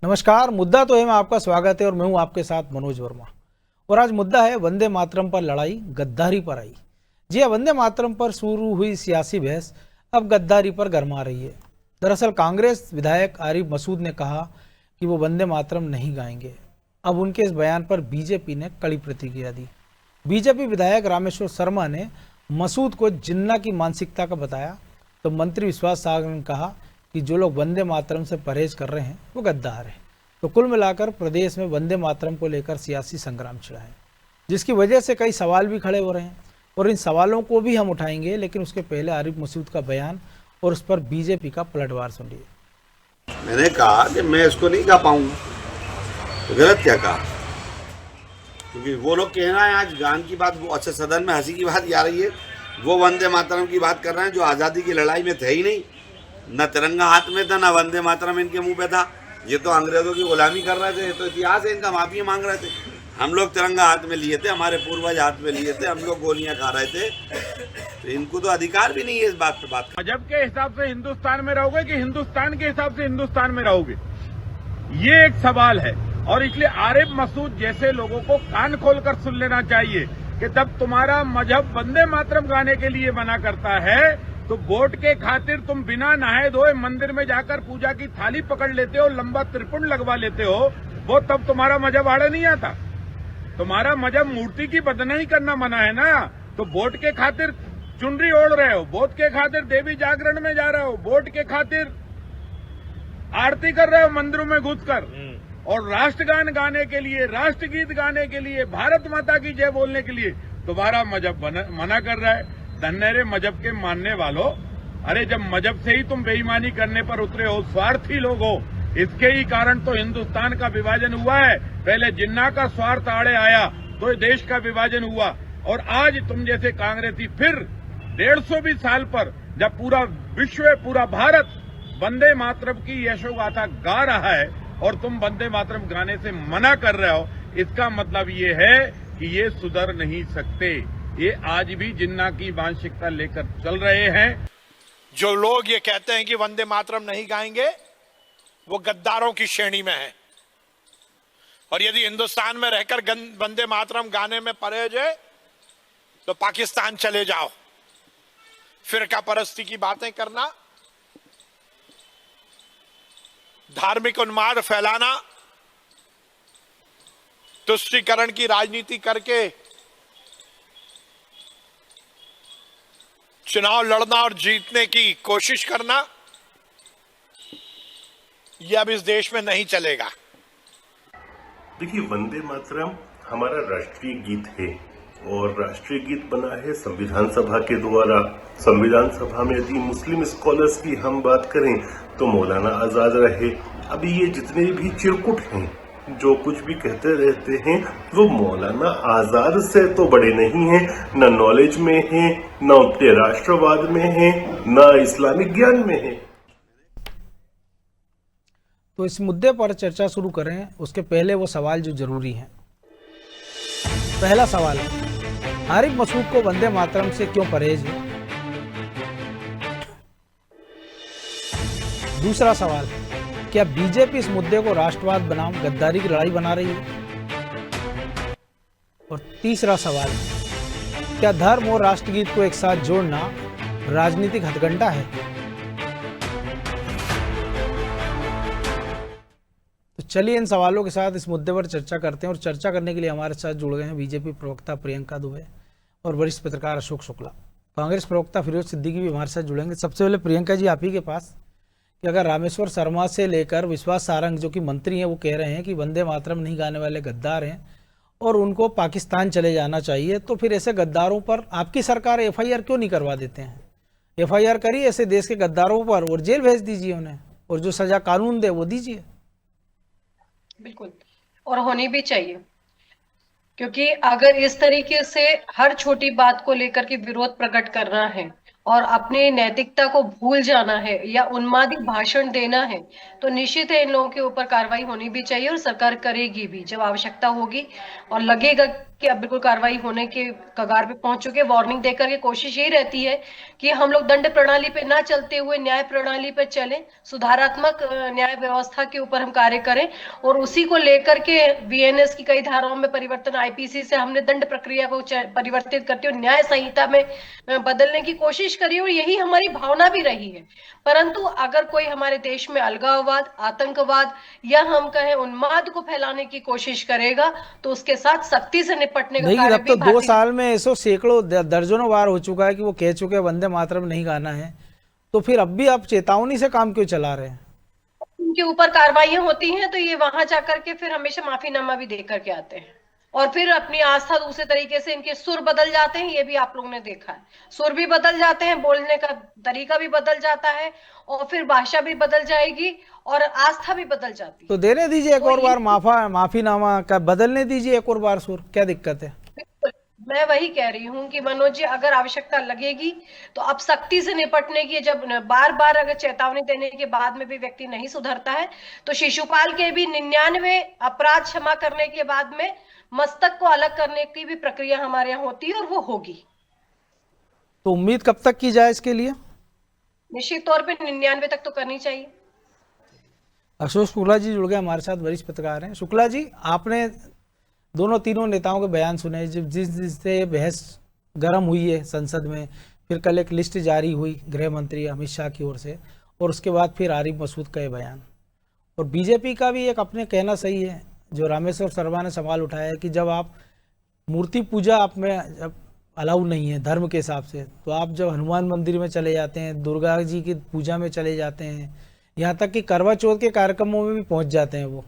नमस्कार। मुद्दा तो है में आपका स्वागत है और मैं हूं आपके साथ मनोज वर्मा। और आज मुद्दा है वंदे मातरम पर लड़ाई गद्दारी पर आई। जी हां, वंदे मातरम पर शुरू हुई सियासी बहस अब गद्दारी पर गरमा रही है। दरअसल कांग्रेस विधायक आरिफ मसूद ने कहा कि वो वंदे मातरम नहीं गाएंगे। अब उनके इस बयान पर बीजेपी ने कड़ी प्रतिक्रिया दी। बीजेपी विधायक रामेश्वर शर्मा ने मसूद को जिन्ना की मानसिकता का बताया, तो मंत्री विश्वास सागर ने कहा कि जो लोग वंदे मातरम से परहेज कर रहे हैं वो गद्दार हैं। तो कुल मिलाकर प्रदेश में वंदे मातरम को लेकर सियासी संग्राम छिड़ा है, जिसकी वजह से कई सवाल भी खड़े हो रहे हैं और इन सवालों को भी हम उठाएंगे। लेकिन उसके पहले आरिफ मसूद का बयान और उस पर बीजेपी का पलटवार सुनिए। मैंने कहा कि मैं इसको नहीं गा पाऊंगा, तो गलत क्या कहा? क्योंकि वो लोग कहना है आज गान की बात, वो अच्छा सदन में हंसी की बात आ रही है, वो वंदे मातरम की बात कर रहे हैं जो आज़ादी की लड़ाई में थे ही नहीं। न तिरंगा हाथ में था, न वंदे मातरम इनके मुंह पे था। ये तो अंग्रेजों की गुलामी कर रहे थे, तो इतिहास है इनका, माफी मांग रहे थे। हम लोग तिरंगा हाथ में लिए थे, हमारे पूर्वज हाथ में लिए थे, हम लोग गोलियां खा रहे थे, तो इनको तो अधिकार भी नहीं है इस बात पे बात। मजहब के हिसाब से हिंदुस्तान में रहोगे कि हिंदुस्तान के हिसाब से हिंदुस्तान में रहोगे, ये एक सवाल है। और इसलिए आरिफ मसूद जैसे लोगों को कान खोलकर सुन लेना चाहिए कि जब तुम्हारा मजहब वंदे मातरम गाने के लिए मना करता है तो वोट के खातिर तुम बिना नहाए धोए मंदिर में जाकर पूजा की थाली पकड़ लेते हो, लंबा त्रिपुंड लगवा लेते हो, वो तब तुम्हारा मजहब आड़े नहीं आता। तुम्हारा मजहब मूर्ति की बदनामी करना मना है ना, तो वोट के खातिर चुनरी ओढ़ रहे हो, वोट के खातिर देवी जागरण में जा रहे हो, वोट के खातिर आरती कर रहे हो मंदिरों में घुसकर, और राष्ट्रगान गाने के लिए, राष्ट्रगीत गाने के लिए, भारत माता की जय बोलने के लिए तुम्हारा मजहब मना कर रहा है। धन्यरे मजहब के मानने वालों, अरे जब मजहब से ही तुम बेईमानी करने पर उतरे हो, स्वार्थी लोग हो, इसके ही कारण तो हिंदुस्तान का विभाजन हुआ है। पहले जिन्ना का स्वार्थ आड़े आया तो देश का विभाजन हुआ, और आज तुम जैसे कांग्रेसी फिर 150 साल पर जब पूरा विश्व, पूरा भारत वंदे मातरम की यशोगाथा गा रहा है और तुम वंदे मातरम गाने से मना कर रहे हो, इसका मतलब ये है कि ये सुधर नहीं सकते। ये आज भी जिन्ना की मानसिकता लेकर चल रहे हैं। जो लोग ये कहते हैं कि वंदे मातरम नहीं गाएंगे, वो गद्दारों की श्रेणी में है। और यदि हिंदुस्तान में रहकर वंदे मातरम गाने में परहेज है तो पाकिस्तान चले जाओ। फिरका परस्ती की बातें करना, धार्मिक उन्माद फैलाना, तुष्टीकरण की राजनीति करके चुनाव लड़ना और जीतने की कोशिश करना, यह अब इस देश में नहीं चलेगा। देखिए, वंदे मातरम हमारा राष्ट्रीय गीत है और राष्ट्रीय गीत बना है संविधान सभा के द्वारा। संविधान सभा में यदि मुस्लिम स्कॉलर्स की हम बात करें तो मौलाना आजाद रहे। अभी ये जितने भी चिरकुट हैं जो कुछ भी कहते रहते हैं, वो मौलाना आजाद से तो बड़े नहीं हैं, न नॉलेज में हैं, न उनके राष्ट्रवाद में हैं, न इस्लामिक ज्ञान में हैं। तो इस मुद्दे पर चर्चा शुरू करें उसके पहले वो सवाल जो जरूरी हैं। पहला सवाल है, आरिफ मसूद को वंदे मातरम से क्यों परहेज है? दूसरा सवाल, क्या बीजेपी इस मुद्दे को राष्ट्रवाद बनाम गद्दारी की लड़ाई बना रही है? और तीसरा सवाल, क्या धर्म और राष्ट्रगीत को एक साथ जोड़ना राजनीतिक हथकंडा है? तो चलिए इन सवालों के साथ इस मुद्दे पर चर्चा करते हैं। और चर्चा करने के लिए हमारे साथ जुड़ गए हैं बीजेपी प्रवक्ता प्रियंका दुबे और वरिष्ठ पत्रकार अशोक शुक्ला। कांग्रेस प्रवक्ता फिरोज सिद्दीकी भी हमारे साथ जुड़ेंगे। सबसे पहले प्रियंका जी, आप ही के पास कि अगर रामेश्वर शर्मा से लेकर विश्वास सारंग जो कि मंत्री हैं, वो कह रहे हैं कि वंदे मातरम नहीं गाने वाले गद्दार हैं और उनको पाकिस्तान चले जाना चाहिए, तो फिर ऐसे गद्दारों पर आपकी सरकार एफआईआर क्यों नहीं करवा देते हैं? एफआईआर करिए ऐसे देश के गद्दारों पर और जेल भेज दीजिए उन्हें, और जो सजा कानून दे वो दीजिए। बिल्कुल, और होनी भी चाहिए, क्योंकि अगर इस तरीके से हर छोटी बात को लेकर के विरोध प्रकट करना है और अपनी नैतिकता को भूल जाना है या उन्मादी भाषण देना है, तो निश्चित है इन लोगों के ऊपर कार्रवाई होनी भी चाहिए और सरकार करेगी भी जब आवश्यकता होगी और लगेगा कि अब बिल्कुल कार्रवाई होने के कगार पे पहुंच चुके। वार्निंग देकर के कोशिश यही रहती है कि हम लोग दंड प्रणाली पे ना चलते हुए न्याय प्रणाली पे चलें, सुधारात्मक न्याय व्यवस्था के ऊपर हम कार्य करें और उसी को लेकर के बीएनएस की कई धाराओं में परिवर्तन, आईपीसी से हमने दंड प्रक्रिया को परिवर्तित करते हुए न्याय संहिता में बदलने की कोशिश करी और यही हमारी भावना भी रही है। परंतु अगर कोई हमारे देश में अलगाववाद, आतंकवाद या हम कहें उन्माद को फैलाने की कोशिश करेगा तो उसके साथ सख्ती से निपटने का देखिए, कार्य अब तो भी 2 भारतीय साल में ऐसो सैकड़ों दर्जनों बार हो चुका है कि वो कह चुके हैं वंदे मातरम नहीं गाना है, तो फिर अब भी आप चेतावनी से काम क्यों चला रहे हैं? उनके ऊपर कार्रवाइयां होती हैं तो ये वहां जाकर के फिर हमेशा माफीनामा भी दे करके आते हैं और फिर अपनी आस्था दूसरे तरीके से इनके सुर बदल जाते हैं। ये भी आप लोगों ने देखा है, सुर भी बदल जाते हैं, बोलने का तरीका भी बदल जाता है और फिर भाषा भी बदल जाएगी और आस्था भी बदल जाती है। तो देने दीजिए एक तो और ये बार माफीनामा का, बदलने दीजिए एक और बार सुर, क्या दिक्कत है? बिल्कुल, मैं वही कह रही हूँ कि मनोज जी अगर आवश्यकता लगेगी तो अब सख्ती से निपटने की, जब बार बार अगर चेतावनी देने के बाद में भी व्यक्ति नहीं सुधरता है तो शिशुपाल के भी 99 अपराध क्षमा करने के बाद में मस्तक को अलग करने की भी प्रक्रिया हमारे यहाँ होती है और वो होगी। तो उम्मीद कब तक की जाए इसके लिए? निश्चित तौर पे 99 तक तो करनी चाहिए। अशोक शुक्ला जी जुड़ गए हमारे साथ, वरिष्ठ पत्रकार हैं। शुक्ला जी, आपने दोनों तीनों नेताओं के बयान सुने जिससे ये बहस गर्म हुई है संसद में, फिर कल एक लिस्ट जारी हुई गृह मंत्री अमित शाह की ओर से और उसके बाद फिर आरिफ मसूद का ये बयान, और बीजेपी का भी एक अपने कहना सही है जो रामेश्वर शर्मा ने सवाल उठाया है कि जब आप मूर्ति पूजा आप में जब अलाउ नहीं है धर्म के हिसाब से, तो आप जब हनुमान मंदिर में चले जाते हैं, दुर्गा जी की पूजा में चले जाते हैं, यहाँ तक कि करवा चौथ के कार्यक्रमों में भी पहुँच जाते हैं वो,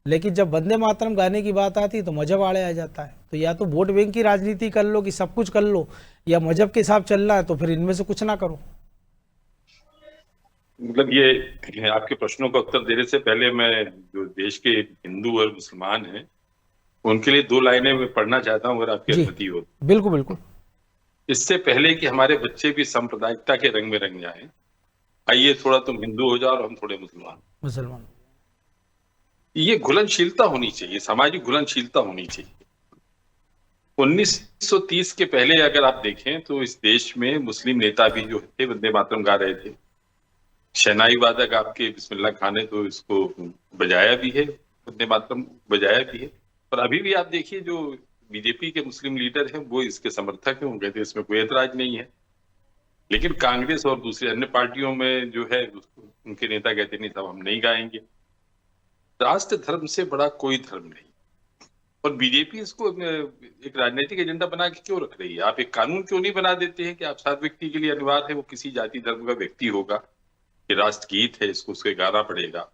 लेकिन जब वंदे मातरम गाने की बात आती है तो मजहब आड़े आ जाता है। तो या तो वोट बैंक की राजनीति कर लो कि सब कुछ कर लो, या मजहब के हिसाब चलना है तो फिर इनमें से कुछ ना करो। मतलब ये आपके प्रश्नों का उत्तर देने से पहले मैं जो देश के हिंदू और मुसलमान हैं उनके लिए 2 लाइनें मैं पढ़ना चाहता हूँ अगर आपकी अनुमति हो। बिल्कुल बिल्कुल। इससे पहले कि हमारे बच्चे भी सांप्रदायिकता के रंग में रंग जाएं, आइए थोड़ा तुम हिंदू हो जाओ और हम थोड़े मुसलमान। ये घुलनशीलता होनी चाहिए, सामाजिक घुलनशीलता होनी चाहिए। 1930 के पहले अगर आप देखें तो इस देश में मुस्लिम नेता भी जो थे वंदे मातरम गा रहे थे। शहनाई वादक आपके बिस्मिल्लाह खान ने तो इसको बजाया भी है, वंदे मातरम बजाया भी है। और अभी भी आप देखिए जो बीजेपी के मुस्लिम लीडर हैं वो इसके समर्थक हैं, वो कहते हैं इसमें कोई ऐतराज नहीं है। लेकिन कांग्रेस और दूसरी अन्य पार्टियों में जो है उनके नेता कहते नहीं साहब हम नहीं गाएंगे। राष्ट्र धर्म से बड़ा कोई धर्म नहीं, और बीजेपी इसको एक राजनीतिक एजेंडा बना के क्यों रख रही है? आप एक कानून क्यों नहीं बना देते हैं कि आप सात व्यक्ति के लिए अनिवार्य है वो किसी जाति धर्म का व्यक्ति होगा, कि राष्ट्रगीत है इसको उसके गाना पड़ेगा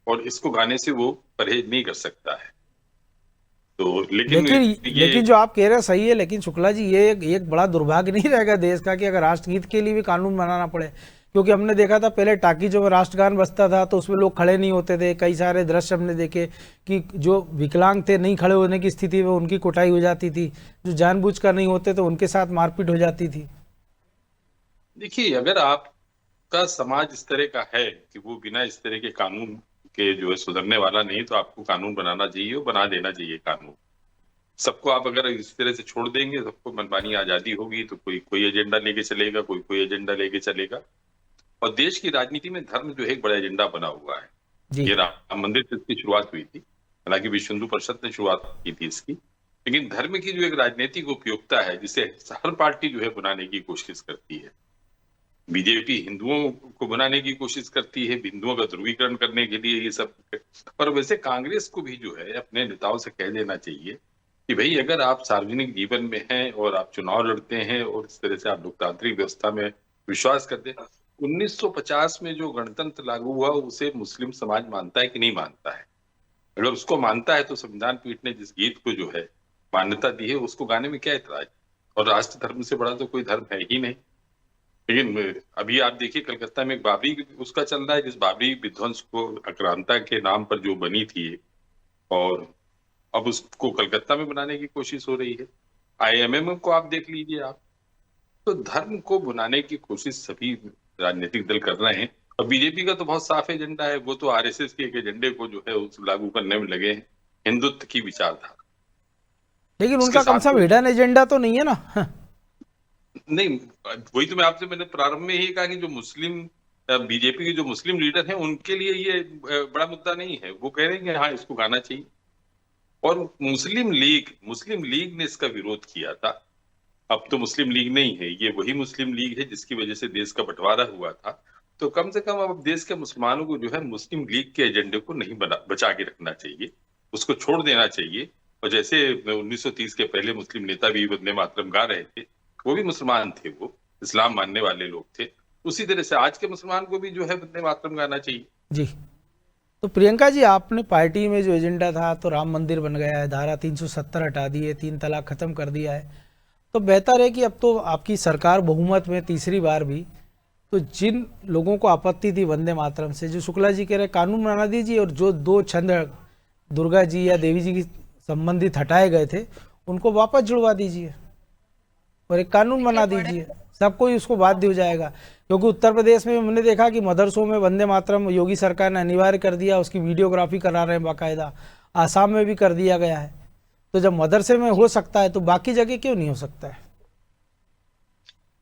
और इसको गाने से वो परहेज नहीं कर सकता है। तो लेकिन जो आप कह रहे हैं सही है, लेकिन शुक्ला जी ये एक बड़ा दुर्भाग्य नहीं रहेगा देश का कि अगर राष्ट्रगीत के लिए भी कानून बनाना पड़े? क्योंकि हमने देखा था पहले टाकीजों में राष्ट्रगान बजता था तो उसमें लोग खड़े नहीं होते थे। कई सारे दृश्य हमने देखे कि जो विकलांग थे नहीं खड़े होने की स्थिति में उनकी कुटाई हो जाती थी, जो जानबूझकर नहीं होते तो उनके साथ मारपीट हो जाती थी। देखिए, अगर आपका समाज इस तरह का है कि वो बिना इस तरह के कानून के जो है सुधरने वाला नहीं, तो आपको कानून बनाना चाहिए और बना देना चाहिए कानून। सबको आप अगर इस तरह से छोड़ देंगे, सबको मनमानी आजादी होगी, तो कोई एजेंडा लेके चलेगा, कोई एजेंडा लेके चलेगा। और देश की राजनीति में धर्म जो है एक बड़ा एजेंडा बना हुआ है। ये राम मंदिर से इसकी शुरुआत हुई थी, हालांकि विश्व हिंदू परिषद ने शुरुआत की थी इसकी, लेकिन धर्म की जो एक राजनीतिक उपयोगिता है जिसे हर पार्टी जो है बनाने की कोशिश करती है। बीजेपी हिंदुओं को बनाने की कोशिश करती है, हिंदुओं का ध्रुवीकरण करने के लिए ये सब। पर वैसे कांग्रेस को भी जो है अपने नेताओं से कह देना चाहिए कि भाई अगर आप सार्वजनिक जीवन में हैं और आप चुनाव लड़ते हैं और इस तरह से आप लोकतांत्रिक व्यवस्था में विश्वास करते हैं, 1950 में जो गणतंत्र लागू हुआ उसे मुस्लिम समाज मानता है कि नहीं मानता है? अगर उसको मानता है तो संविधान पीठ ने जिस गीत को जो है मान्यता दी है उसको गाने में क्या ऐतराज? और राष्ट्र धर्म से बड़ा तो कोई धर्म है ही नहीं। लेकिन अभी आप देखिए कलकत्ता में एक बाबरी उसका चल रहा है, जिस बाबरी विध्वंस को आक्रांता के नाम पर जो बनी थी और अब उसको कलकत्ता में बनाने की कोशिश हो रही है। IMM को आप देख लीजिए, आप तो धर्म को भुनाने की कोशिश सभी राजनीतिक दल कर रहे हैं। और बीजेपी का तो बहुत साफ एजेंडा है, वो तो आरएसएस के एक एजेंडे को जो है उस लागू करने में लगे हैं, हिंदुत्व की विचारधारा। लेकिन इसके उनका कम से साथ कम हिडन एजेंडा तो नहीं है ना। नहीं, वही तो मैंने प्रारंभ में ही कहा कि जो मुस्लिम बीजेपी के जो मुस्लिम लीडर हैं उनके लिए ये बड़ा मुद्दा नहीं है। वो कह रहे हैं कि हाँ इसको गाना चाहिए। और मुस्लिम लीग ने इसका विरोध किया था। अब तो मुस्लिम लीग नहीं है, ये वही मुस्लिम लीग है जिसकी वजह से देश का बंटवारा हुआ था। तो कम से कम अब देश के मुसलमानों को जो है मुस्लिम लीग के एजेंडे को नहीं बचा के रखना चाहिए, उसको छोड़ देना चाहिए। और जैसे 1930 के पहले मुस्लिम नेता भी वंदे मातरम गा रहे थे, वो भी मुसलमान थे, वो इस्लाम मानने वाले लोग थे। उसी तरह से आज के मुसलमान को भी जो है वंदे मातरम गाना चाहिए। जी, तो प्रियंका जी, आपने पार्टी में जो एजेंडा था तो राम मंदिर बन गया है, धारा 370 हटा दी है, 3 तलाक खत्म कर दिया है, तो बेहतर है कि अब तो आपकी सरकार बहुमत में तीसरी बार भी, तो जिन लोगों को आपत्ति थी वंदे मातरम से, जो शुक्ला जी कह रहे कानून बना दीजिए, और जो 2 छंद दुर्गा जी या देवी जी की संबंधित हटाए गए थे उनको वापस जुड़वा दीजिए और एक कानून बना दीजिए, सबको ही उसको बाध्य हो जाएगा। क्योंकि उत्तर प्रदेश में हमने देखा कि मदरसों में वंदे मातरम योगी सरकार ने अनिवार्य कर दिया, उसकी वीडियोग्राफी करा रहे हैं बाकायदा, आसाम में भी कर दिया गया है। तो जब मदरसे में हो सकता है तो बाकी जगह क्यों नहीं हो सकता है?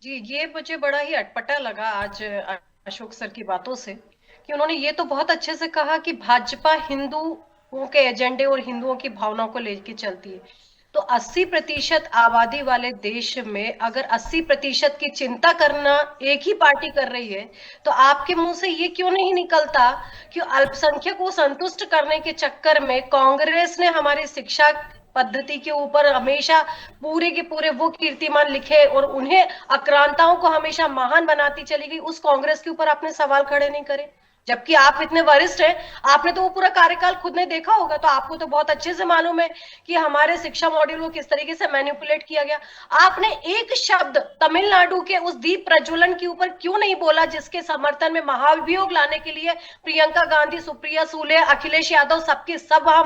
जी, ये मुझे बड़ा ही अटपटा लगा आज अशोक सर की बातों से, कि उन्होंने ये तो बहुत अच्छे से कहा कि भाजपा हिंदुओं के एजेंडे और हिंदुओं की भावनाओं को लेकर चलती है। तो 80% आबादी वाले देश में अगर 80% की चिंता करना एक ही पार्टी कर रही है, तो आपके मुंह से ये क्यों नहीं निकलता कि अल्पसंख्यक को संतुष्ट करने के चक्कर में कांग्रेस ने हमारी शिक्षा पद्धति के ऊपर हमेशा पूरे के पूरे वो कीर्तिमान लिखे और उन्हें आक्रांताओं को हमेशा महान बनाती चली गई, उस कांग्रेस के ऊपर आपने सवाल खड़े नहीं करे? जबकि आप इतने वरिष्ठ हैं, आपने तो वो पूरा कार्यकाल खुद ने देखा होगा, तो आपको तो बहुत अच्छे से मालूम है कि हमारे शिक्षा मॉड्यूल को किस तरीके से मैनिपुलेट किया गया। आपने एक शब्द तमिलनाडु के उस दीप प्रज्वलन के ऊपर क्यों नहीं बोला, जिसके समर्थन में महाभियोग लाने के लिए प्रियंका गांधी, सुप्रिया सुले, अखिलेश यादव सबके सब वहां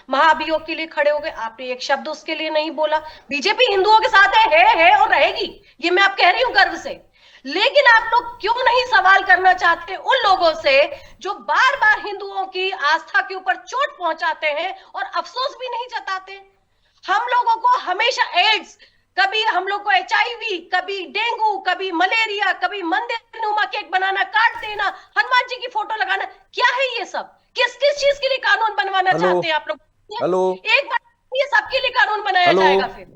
महाभियोग के लिए खड़े हो गए? आपने एक शब्द उसके लिए नहीं बोला। बीजेपी हिंदुओं के साथ है और रहेगी, ये मैं आप कह रही हूं गर्व से। लेकिन आप लोग क्यों नहीं सवाल करना चाहते उन लोगों से जो बार बार हिंदुओं की आस्था के ऊपर चोट पहुंचाते हैं और अफसोस भी नहीं जताते? हम लोगों को हमेशा एड्स, कभी हम लोग को HIV, कभी डेंगू, कभी मलेरिया, कभी मंदिर नुमा केक बनाना, काट देना, हनुमान जी की फोटो लगाना, क्या है ये सब? किस किस चीज के लिए कानून बनवाना चाहते हैं आप लोग? हेलो, एक बार ये सबके लिए कानून बनाया जाएगा फिर।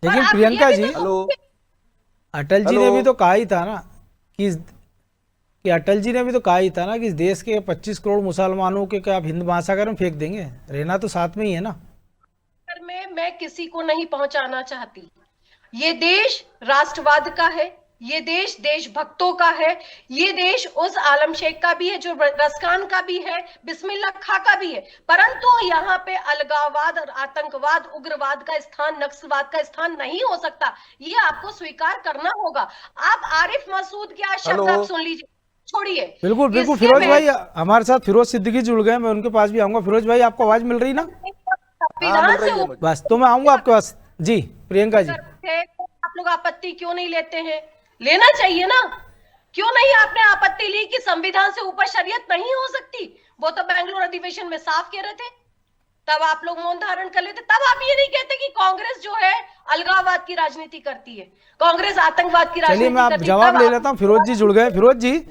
लेकिन और आप प्रियंका ये भी जी, तो अटल जी ने भी तो कहा ही था ना कि अटल जी ने भी तो कहा ही था ना कि इस देश के 25 करोड़ मुसलमानों के क्या आप हिंद महासागर में फेंक देंगे? रहना तो साथ में ही है ना। मैं किसी को नहीं पहुंचाना चाहती। ये देश राष्ट्रवाद का है, ये देश देशभक्तों का है, ये देश उस आलम शेख का भी है जो रसकान का भी है, बिस्मिल्लाह खां का भी है। परंतु यहाँ पे अलगाववाद और आतंकवाद, उग्रवाद का स्थान, नक्सलवाद का स्थान नहीं हो सकता, ये आपको स्वीकार करना होगा। आप आरिफ मसूद के आज शब्द आप सुन लीजिए, छोड़िए। बिल्कुल बिल्कुल, फिरोज भाई हमारे साथ फिरोज सिद्दीकी जुड़ गए, मैं उनके पास भी आऊंगा। फिरोज भाई, आपको आवाज मिल रही ना? संविधान से बस तो मैं आऊंगा आपके पास। जी प्रियंका जी, आप लोग आपत्ति क्यों नहीं लेते हैं? लेना चाहिए ना। क्यों नहीं आपने आपत्ति ली कि संविधान से ऊपर शरीयत नहीं हो सकती? वो तो बेंगलुरु अधिवेशन में साफ कह रहे थे, तब आप लोग मौन धारण कर लेते। तब आप ये नहीं कहते कि कांग्रेस जो है अलगाववाद की राजनीति करती है, कांग्रेस आतंकवाद की राजनीति चलिए मैं आप जवाब ले लेता हूँ। फिरोज जी जुड़ गए। फिरोज जी,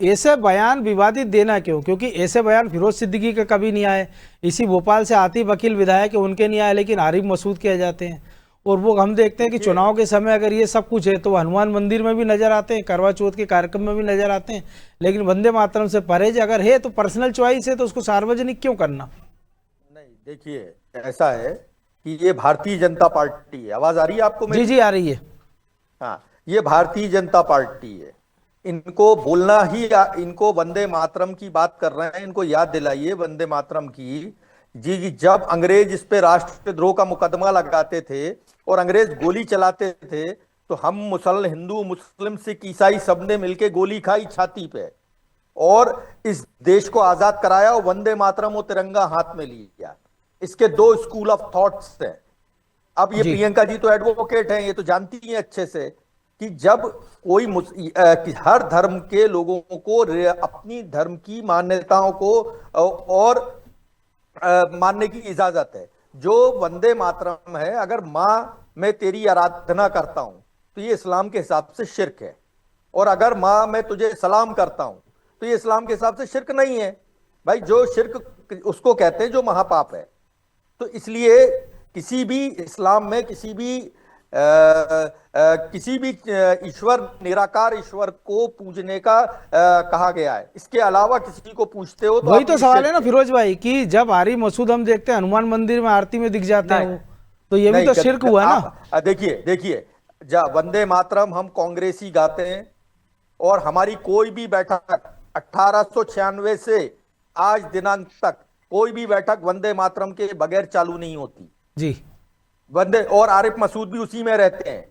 ऐसे बयान विवादित देना क्यों? क्योंकि ऐसे बयान फिरोज सिद्दीकी के कभी नहीं आए, इसी भोपाल से आतिफ वकील विधायक है उनके नहीं आए, लेकिन आरिफ मसूद के आ जाते हैं। और वो हम देखते हैं कि चुनाव के समय अगर ये सब कुछ है तो हनुमान मंदिर में भी नजर आते हैं, करवा चौथ के कार्यक्रम में भी नजर आते हैं, लेकिन वंदे मातरम से परहेज अगर है तो पर्सनल चॉइस है, तो उसको सार्वजनिक क्यों करना? नहीं, देखिए ऐसा है कि ये भारतीय जनता पार्टी है। आवाज आ रही है आपको मेरी? जी जी आ रही है। हाँ, ये भारतीय जनता पार्टी है। इनको बोलना ही, इनको वंदे मातरम की बात कर रहे हैं, इनको याद दिलाइए वंदे मातरम की। जी, जब अंग्रेज इस पे राष्ट्रद्रोह का मुकदमा लगाते थे और अंग्रेज गोली चलाते थे, तो हम हिंदू, मुस्लिम, सिख, ईसाई सबने मिलके गोली खाई छाती पे और इस देश को आजाद कराया और वंदे मातरम और तिरंगा हाथ में लिया। इसके 2 स्कूल ऑफ थॉट्स हैं। अब ये जी। प्रियंका जी तो एडवोकेट हैं, ये तो जानती हैं अच्छे से कि जब कोई कि हर धर्म के लोगों को अपनी धर्म की मान्यताओं को और मानने की इजाजत है। जो वंदे मातरम है, अगर मां मैं तेरी आराधना करता हूं तो ये इस्लाम के हिसाब से शिर्क है, और अगर मां मैं तुझे सलाम करता हूं तो ये इस्लाम के हिसाब से शिर्क नहीं है। भाई जो शिर्क उसको कहते हैं जो महापाप है। तो इसलिए किसी भी इस्लाम में किसी भी ईश्वर, निराकार ईश्वर को पूजने का कहा गया है। इसके अलावा किसी को पूछते हो तो वही तो आप सवाल है ना फिरोज भाई कि जब आरिफ मसूद हम देखते हैं हनुमान मंदिर में आरती में दिख जाते हैं वो, तो ये भी तो शिर्क हुआ ना। देखिए वंदे मातरम हम कांग्रेसी गाते हैं, और हमारी कोई भी बैठक 1896 से आज दिनांक तक कोई भी बैठक वंदे मातरम के बगैर चालू नहीं होती जी। वंदे, और आरिफ मसूद भी उसी में रहते हैं,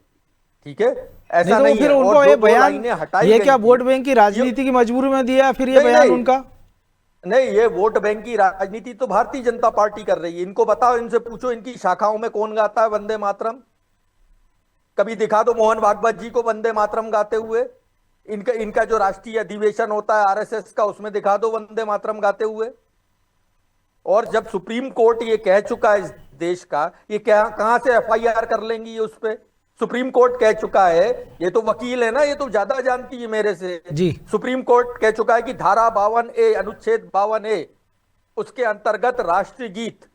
ठीक है, ऐसा तो नहीं फिर है। उनको और ये जो बयान, लाइनें हटाई ये गई क्या थी, वोट बैंक की राजनीति की मजबूरी में दिया फिर ये नहीं, बयान नहीं। उनका? नहीं, ये वोट बैंक की राजनीति तो भारतीय जनता पार्टी कर रही है। इनको बताओ, इनसे पूछो इनकी शाखाओं में कौन गाता है वंदे मातरम। कभी दिखा दो मोहन भागवत जी को वंदे मातरम गाते हुए। इनका जो राष्ट्रीय अधिवेशन होता है आरएसएस का, उसमें दिखा दो वंदे मातरम गाते हुए। और जब सुप्रीम कोर्ट ये कह चुका है इस देश का, ये क्या कहां से एफआईआर कर लेंगी ये उस पे? सुप्रीम कोर्ट कह चुका है, ये तो वकील है ना, ये तो ज्यादा जानती है मेरे से जी। सुप्रीम कोर्ट कह चुका है कि धारा 52A, अनुच्छेद 52A, उसके अंतर्गत राष्ट्रीय गीत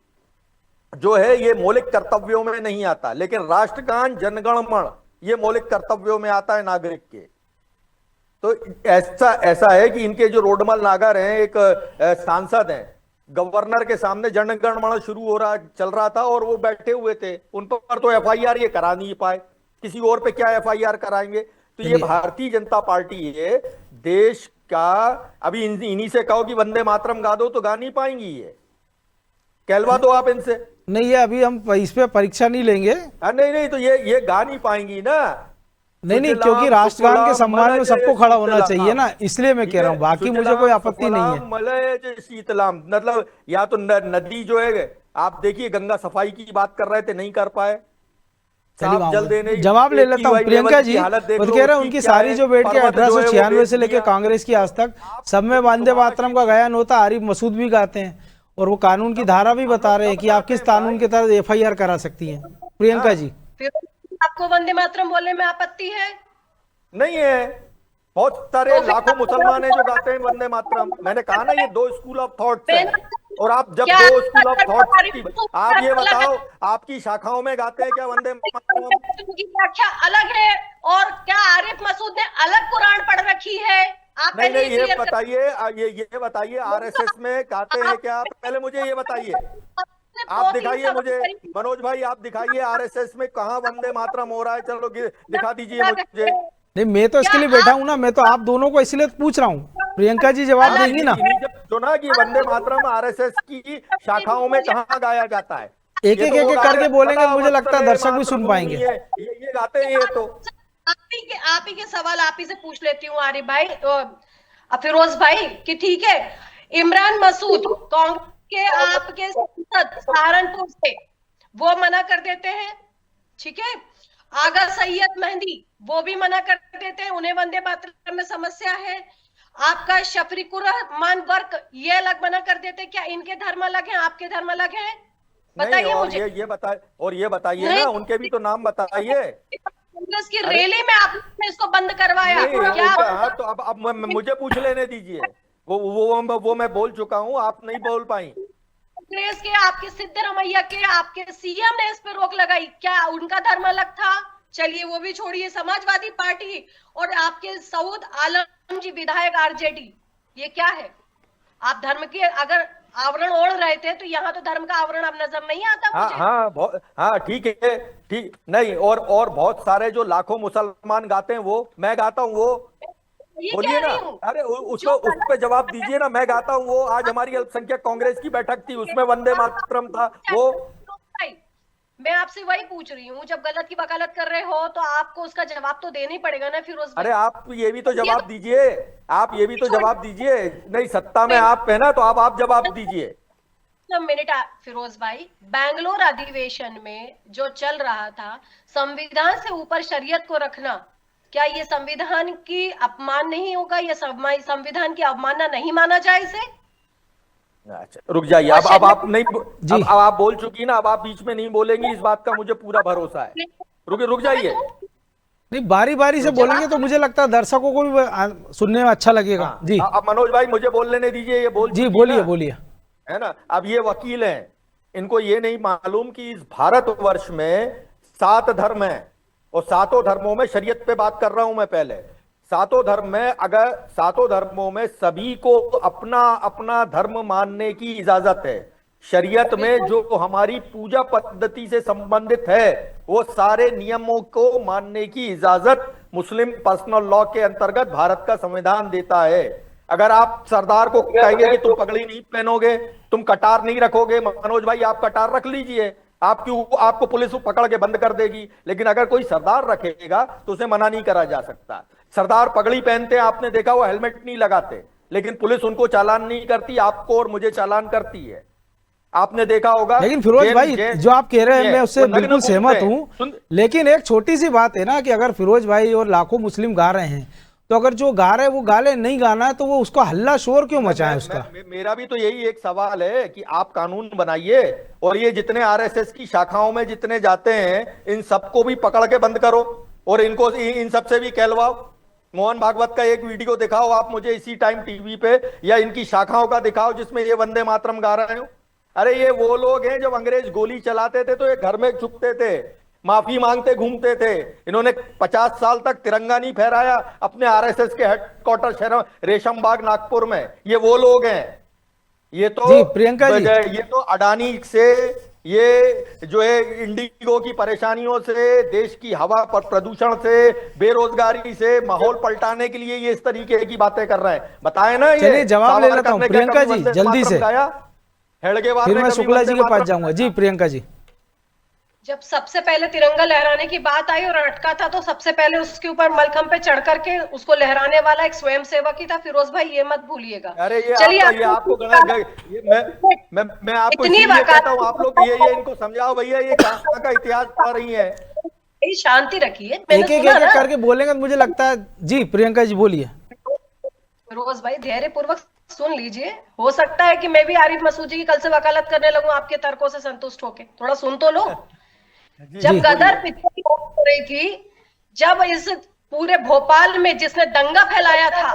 जो है ये मौलिक कर्तव्यों में नहीं आता, लेकिन राष्ट्रगान, जनगण मन ये मौलिक कर्तव्यों में आता है नागरिक के। तो ऐसा है कि इनके जो रोडमल नागर हैं, एक सांसद हैं, गवर्नर के सामने जनगण मन चल रहा था और वो बैठे हुए थे, उन पर तो एफआईआर ये करा नहीं पाए, किसी और पे क्या एफआईआर कराएंगे? तो ये भारतीय जनता पार्टी है देश का। अभी इन्हीं से कहो कि वंदे मातरम गा दो तो गा नहीं पाएंगी, ये कहलवा दो आप इनसे। नहीं, ये अभी हम इस पे परीक्षा नहीं लेंगे। नहीं, तो ये गा नहीं पाएंगी ना। नहीं, क्योंकि राष्ट्रगान के सम्मान में सबको खड़ा होना चाहिए ना, इसलिए मैं कह रहा हूँ, बाकी मुझे कोई आपत्ति नहीं है। मलय शीतलाम, मतलब या तो नदी जो है, आप देखिए गंगा सफाई की बात कर रहे थे, नहीं कर पाए। जवाब ले लेता हूँ प्रियंका जी, वो कह रहे हैं उनकी सारी जो बैठ के 1896 से लेकर कांग्रेस की आज तक सब में वंदे मातरम का गायन होता, आरिफ मसूद भी गाते हैं, और वो कानून की धारा भी बता रहे हैं कि आप किस कानून के तहत एफआईआर करा सकती हैं। प्रियंका जी, आपको वंदे मातरम बोलने में आपत्ति है? नहीं है, बहुत सारे लाखों मुसलमान हैं जो गाते हैं वंदे मातरम। मैंने कहा ना, ये दो स्कूल ऑफ थॉट्स हैं, और आप जब दो स्कूल ऑफ थॉट्स की, आप ये बताओ आपकी शाखाओं में गाते हैं क्या वंदे मातरम? उनकी व्याख्या अलग है, और क्या आरिफ मसूद ने अलग कुरान पढ़ रखी है? आप नहीं, ये बताइए आरएसएस में गाते हैं क्या? पहले मुझे ये बताइए, आप दिखाइए मुझे, मनोज भाई आप दिखाइए आरएसएस में कहां वंदे मातरम हो रहा है। चलो दिखा दीजिए मुझे। नहीं, मैं तो इसके लिए बैठा हूं ना, मैं तो आप दोनों को इसलिए पूछ रहा हूं, प्रियंका जी जवाब देंगी ना। जब सुना कि वंदे मातरम आरएसएस की शाखाओं में कहां गाया जाता है, एक करके बोलेंगे, मुझे लगता है दर्शक भी सुन पाएंगे। ये गाते हैं, ये तो आप ही के सवाल आप ही से पूछ लेती हूँ आरिफ भाई, फिरोज भाई, कि ठीक है, इमरान मसूद कांग्रेस के आपके सांसद सहारनपुर से वो मना कर देते हैं, ठीक है। आगा सैयद मेहंदी वो भी मना कर देते हैं, उन्हें वंदे मातरम में समस्या है। आपका शफरीकुर रहमान वर्क ये अलग मना कर देते हैं। क्या इनके धर्म अलग हैं, आपके धर्म अलग हैं? बताइए मुझे। ये बताइए ना, उनके भी तो नाम बताइए। कांग्रेस की रैली में आपने इसको बंद करवाया क्या? हाँ, तो अब मुझे पूछ लेने दीजिए, वो मैं बोल चुका हूँ, आप नहीं बोल पाई। कांग्रेस के आपके सिद्धरमैया के आपके सीएम ने इस पे रोक लगाई, क्या उनका धर्म अलग था? चलिए वो भी छोड़िए, समाजवादी पार्टी और आपके सऊद आलम जी विधायक आरजेडी, ये क्या है? आप धर्म के अगर आवरण ओढ़ रहे थे तो यहाँ तो धर्म का आवरण अब नजर नहीं आता मुझे। हाँ, ठीक है, ठीक नहीं। और बहुत सारे जो लाखों मुसलमान गाते हैं, वो मैं गाता हूँ, वो बोलिए ना। अरे उस पे जवाब दीजिए ना, मैं गाता हूँ वो। आज हमारी अल्पसंख्यक कांग्रेस की बैठक थी, उसमें वंदे मातरम था वो। मैं आपसे वही पूछ रही हूँ, जब गलत की वकालत कर रहे हो तो आपको उसका जवाब तो देना ही पड़ेगा ना फिरोज भाई। अरे आप ये भी तो जवाब दीजिए, आप ये भी तो जवाब दीजिए। नहीं, सत्ता में आप है ना, तो आप जवाब दीजिए। मिनट फिरोज भाई, बैंगलोर अधिवेशन में जो चल रहा था, संविधान से ऊपर शरीयत को रखना, क्या ये संविधान की अपमान नहीं होगा? ये संविधान की अवमानना नहीं माना जाए इसे? अच्छा, रुक जाइए। अब आप नहीं, अब आप बोल चुकी ना, अब आप बीच में नहीं बोलेंगी, इस बात का मुझे पूरा भरोसा है। रुक जाइए। नहीं, बारी बारी से बोलेंगे तो मुझे लगता है दर्शकों को भी सुनने में अच्छा लगेगा। जी अब मनोज भाई मुझे बोल लेने दीजिए, ये बोल जी, बोलिए बोलिए। है ना, अब ये वकील हैं, इनको ये नहीं मालूम कि इस भारतवर्ष में 7 धर्म हैं और 7 धर्मों में शरीयत पे बात कर रहा हूं मैं पहले। 7 धर्म में, अगर 7 धर्मों में सभी को अपना अपना धर्म मानने की इजाजत है। शरीयत में जो हमारी पूजा पद्धति से संबंधित है वो सारे नियमों को मानने की इजाजत मुस्लिम पर्सनल लॉ के अंतर्गत भारत का संविधान देता है। अगर आप सरदार को कहेंगे कि तुम पगड़ी नहीं पहनोगे, तुम कटार नहीं रखोगे, मनोज भाई आप कटार रख लीजिए, आपको पुलिस पकड़ के बंद कर देगी। लेकिन अगर कोई सरदार रखेगा तो उसे मना नहीं करा जा सकता। सरदार पगड़ी पहनते हैं, आपने देखा वो हेलमेट नहीं लगाते, लेकिन पुलिस उनको चालान नहीं करती, आपको और मुझे चालान करती है, आपने देखा होगा। लेकिन फिरोज भाई जो आप कह रहे हैं मैं उससे बिल्कुल सहमत हूं, लेकिन एक छोटी सी बात है ना कि अगर फिरोज भाई और लाखों मुस्लिम गा रहे हैं तो अगर जो गा रहे हैं वो गाले नहीं गाना है तो वो उसको हल्ला शोर क्यों मचाएं उसका? मेरा भी तो यही एक सवाल है कि आप कानून बनाइए और ये जितने आरएसएस की शाखाओं में जितने जाते हैं इन सबको भी पकड़ के बंद करो और इनको इन सबसे भी कहलवाओ। मोहन भागवत का एक वीडियो दिखाओ आप मुझे इसी टाइम टीवी पे, या इनकी शाखाओं का दिखाओ जिसमें ये वंदे मातरम गा रहे हो। अरे ये वो लोग हैं जब अंग्रेज गोली चलाते थे तो ये घर में छुपते थे, माफी मांगते घूमते थे। इन्होंने 50 साल तक तिरंगा नहीं फहराया अपने आरएसएस के हेडक्वार्टर शहर रेशम बाग नागपुर में। ये वो लोग हैं। ये तो जी, प्रियंका जी, ये तो अडानी से, ये जो है इंडिगो की परेशानियों से, देश की हवा पर प्रदूषण से, बेरोजगारी से, माहौल पलटाने के लिए ये इस तरीके की बातें कर रहे हैं। बताए ना, चलिए जवाब ले लेता हूं प्रियंका जी जल्दी से, फिर मैं शुक्ला जी के पास जाऊंगा। जी प्रियंका जी, जब सबसे पहले तिरंगा लहराने की बात आई और अटका था तो सबसे पहले उसके ऊपर मलखम पे चढ़ करके उसको लहराने वाला एक स्वयंसेवक ही था। फिरोज भाई ये मत भूलिएगा। अरे चलिए आपको मैं आपको इतनी कहता हूं, आप लोग ये इनको समझाओ भैया, ये कहां का इतिहास पढ़ रही है। शांति रखिए, एक एक करके बोलेंगे तो मुझे लगता है। जी प्रियंका जी बोलिए। फिरोज भाई धैर्य पूर्वक सुन लीजिए, हो सकता है कि मैं भी आरिफ मसूद जी की कल से वकालत करने लगूं आपके तर्कों से संतुष्ट होके। थोड़ा सुन तो लो। जब गदर पिक्चर की बात हो रही थी, जब इस पूरे भोपाल में जिसने दंगा फैलाया था,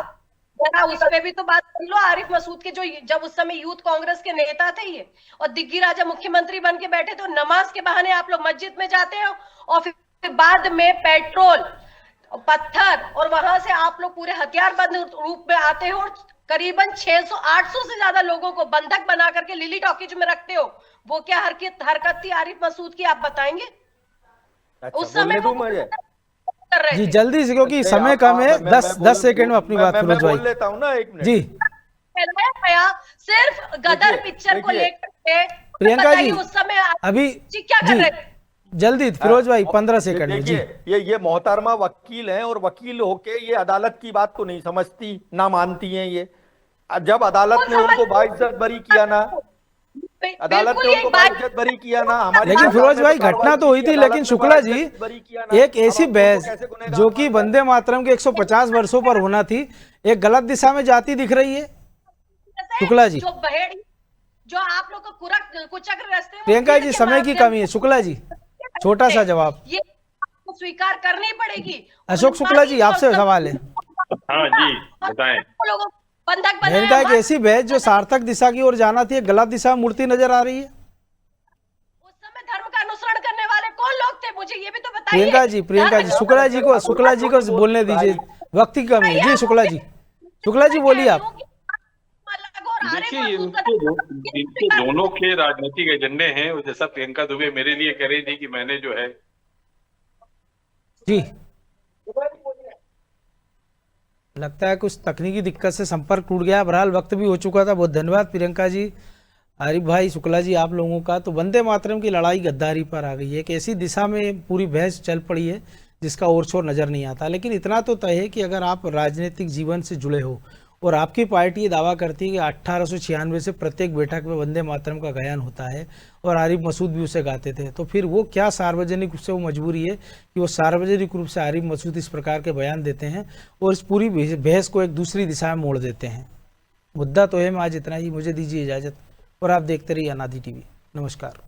जरा उस पे भी तो बात कर लो। आरिफ मसूद के जो जब उस समय यूथ कांग्रेस के नेता थे ये, और दिग्गी राजा मुख्यमंत्री बन के बैठे, तो नमाज के बहाने आप लोग मस्जिद में जाते हो और फिर बाद में पेट्रोल पत्थर और वहां से आप लोग पूरे हथियारबंद रूप में आते हो और करीबन 600-800 से ज्यादा लोगों को बंधक बना करके लिली टॉकीज में रखते हो। वो क्या हरकत थी आरिफ मसूद की, आप बताएंगे? अच्छा, उस समय वो कर रहे जी थे। जल्दी से, क्योंकि समय कम है। 10 सेकंड में अपनी बात फिरोज भाई बोल लेता हूं ना, 1 मिनट जी। सिर्फ गदर पिक्चर को लेकर के प्रियंका जी उस समय अभी क्या कर रहे थे? जल्दी फिरोज भाई 15 सेकंड में। जी ये मोहतरमा वकील हैं और वकील होके ये अदालत की बात को नहीं समझती, ना मानती हैं। ये जब अदालत ने उनको बाइज्जत बरी किया ना, अदालत ने उनको बाइज्जत बरी किया ना, हमारे लेकिन फिरोज भाई घटना तो हुई थी, लेकिन शुक्ला जी एक ऐसी बहस जो कि वंदे मातरम के 150 वर्षों पर होना थी, एक गलत दिशा में जाती दिख रही है शुक्ला जी। जो आप लोग को कुचक्र रास्ते, प्रियंका जी समय की कमी है। शुक्ला जी छोटा सा जवाब ये स्वीकार करनी पड़ेगी। अशोक शुक्ला जी आपसे सवाल है। हाँ जी बताएं। मैंने कहा एक ऐसी बहस जो सार्थक दिशा की ओर जाना थी, एक गलत दिशा में मुड़ती नजर आ रही है। उस समय धर्म का अनुसरण करने वाले कौन लोग थे, मुझे ये भी तो बताइए। प्रियंका जी शुक्ला जी को बोलने दीजिए, वक्त की कमी है। जी शुक्ला जी बोलिए आप। देखिए इनके दोनों के राजनीतिक एजेंडे हैं, और जैसा प्रियंका दुबे मेरे लिए कह रही थी कि मैंने जो है जी लगता है कुछ तकनीकी दिक्कत से संपर्क टूट गया। बहरहाल वक्त भी हो चुका था। बहुत धन्यवाद प्रियंका जी, आरिफ भाई, शुक्ला जी आप लोगों का। तो वंदे मातरम की लड़ाई गद्दारी पर आ गई है। एक ऐसी दिशा में पूरी बहस चल पड़ी है जिसका ओर छोर नजर नहीं आता। लेकिन इतना तो तय है कि अगर आप राजनीतिक जीवन से जुड़े हो और आपकी पार्टी ये दावा करती है कि 1896 से प्रत्येक बैठक में वंदे मातरम का गायन होता है और आरिफ मसूद भी उसे गाते थे, तो फिर वो क्या सार्वजनिक रूप से वो मजबूरी है कि वो सार्वजनिक रूप से आरिफ मसूद इस प्रकार के बयान देते हैं और इस पूरी बहस को एक दूसरी दिशा में मोड़ देते हैं। मुद्दा तो है में आज इतना ही। मुझे दीजिए इजाज़त और आप देखते रहिए अनादि टीवी। नमस्कार।